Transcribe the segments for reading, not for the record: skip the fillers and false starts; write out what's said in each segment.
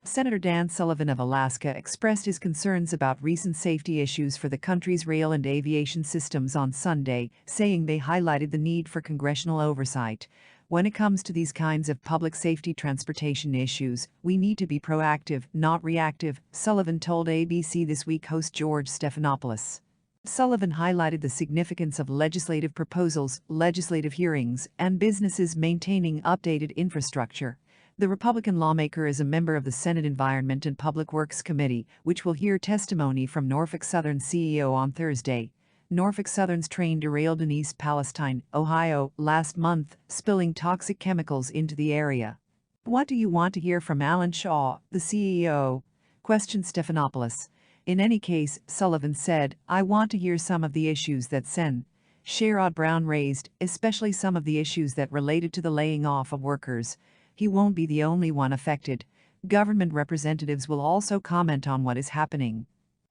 Senator Dan Sullivan of Alaska expressed his concerns about recent safety issues for the country's rail and aviation systems on Sunday, saying they highlighted the need for congressional oversight. When it comes to these kinds of public safety transportation issues, we need to be proactive, not reactive, Sullivan told ABC This Week host George Stephanopoulos. Sullivan highlighted the significance of legislative proposals, legislative hearings, and businesses maintaining updated infrastructure. The Republican lawmaker is a member of the Senate Environment and Public Works Committee, which will hear testimony from Norfolk Southern CEO on Thursday. Norfolk Southern's train derailed in East Palestine, Ohio, last month, spilling toxic chemicals into the area. What do you want to hear from Alan Shaw, the CEO? Questioned Stephanopoulos. In any case, Sullivan said, I want to hear some of the issues that Sen. Sherrod Brown raised, especially some of the issues that related to the laying off of workers. He won't be the only one affected. Government representatives will also comment on what is happening.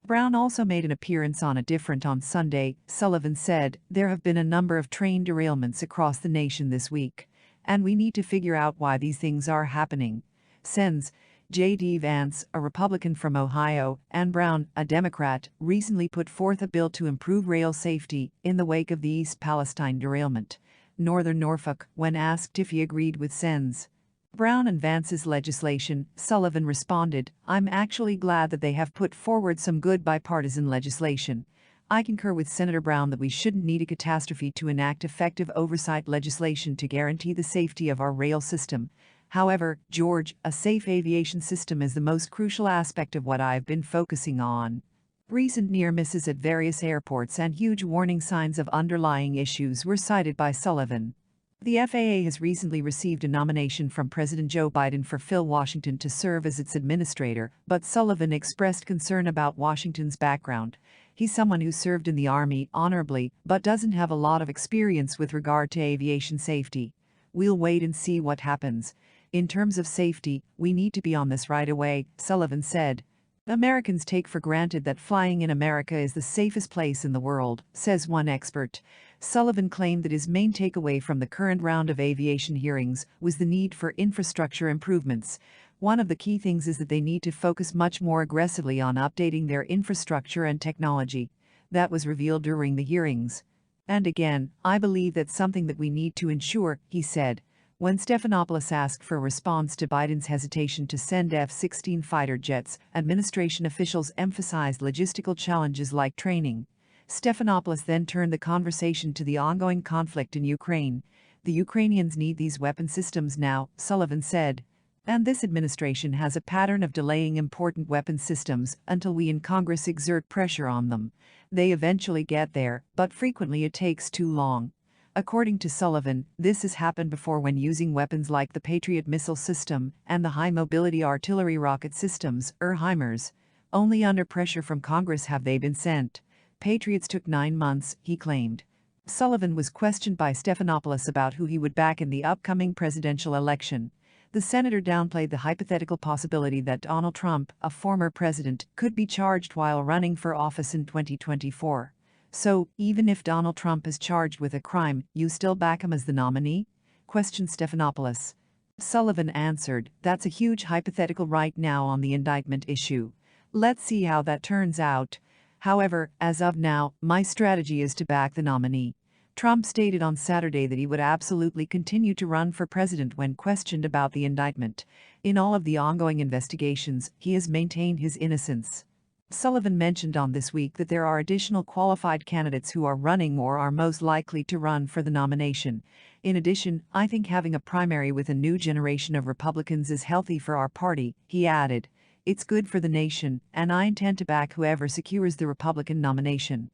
Brown also made an appearance on A Different on Sunday. Sullivan said, there have been a number of train derailments across the nation this week, and we need to figure out why these things are happening. Sen's J.D. Vance, a Republican from Ohio, and Brown, a Democrat, recently put forth a bill to improve rail safety in the wake of the East Palestine derailment. Northern Norfolk, when asked if he agreed with Sen's Brown and Vance's legislation, Sullivan responded, I'm actually glad that they have put forward some good bipartisan legislation. I concur with Senator Brown that we shouldn't need a catastrophe to enact effective oversight legislation to guarantee the safety of our rail system. However, George, a safe aviation system is the most crucial aspect of what I've been focusing on. Recent near misses at various airports and huge warning signs of underlying issues were cited by Sullivan. The FAA has recently received a nomination from President Joe Biden for Phil Washington to serve as its administrator, but Sullivan expressed concern about Washington's background. He's someone who served in the Army honorably, but doesn't have a lot of experience with regard to aviation safety. We'll wait and see what happens. In terms of safety, we need to be on this right away, Sullivan said. Americans take for granted that flying in America is the safest place in the world, says one expert. Sullivan claimed that his main takeaway from the current round of aviation hearings was the need for infrastructure improvements. One of the key things is that they need to focus much more aggressively on updating their infrastructure and technology. That was revealed during the hearings. And again, I believe that's something that we need to ensure, he said. When Stephanopoulos asked for a response to Biden's hesitation to send F-16 fighter jets, administration officials emphasized logistical challenges like training. Stephanopoulos then turned the conversation to the ongoing conflict in Ukraine. The Ukrainians need these weapon systems now, Sullivan said. And this administration has a pattern of delaying important weapon systems until we in Congress exert pressure on them. They eventually get there, but frequently it takes too long. According to Sullivan, this has happened before when using weapons like the Patriot missile system and the high-mobility artillery rocket systems, HIMARS. Only under pressure from Congress have they been sent. Patriots took 9 months, he claimed. Sullivan was questioned by Stephanopoulos about who he would back in the upcoming presidential election. The senator downplayed the hypothetical possibility that Donald Trump, a former president, could be charged while running for office in 2024. So, even if Donald Trump is charged with a crime, you still back him as the nominee? Questioned Stephanopoulos. Sullivan answered, that's a huge hypothetical right now on the indictment issue. Let's see how that turns out. However, as of now, my strategy is to back the nominee. Trump stated on Saturday that he would absolutely continue to run for president when questioned about the indictment. In all of the ongoing investigations, he has maintained his innocence. Sullivan mentioned on This Week that there are additional qualified candidates who are running or are most likely to run for the nomination. In addition, I think having a primary with a new generation of Republicans is healthy for our party, he added. It's good for the nation, and I intend to back whoever secures the Republican nomination.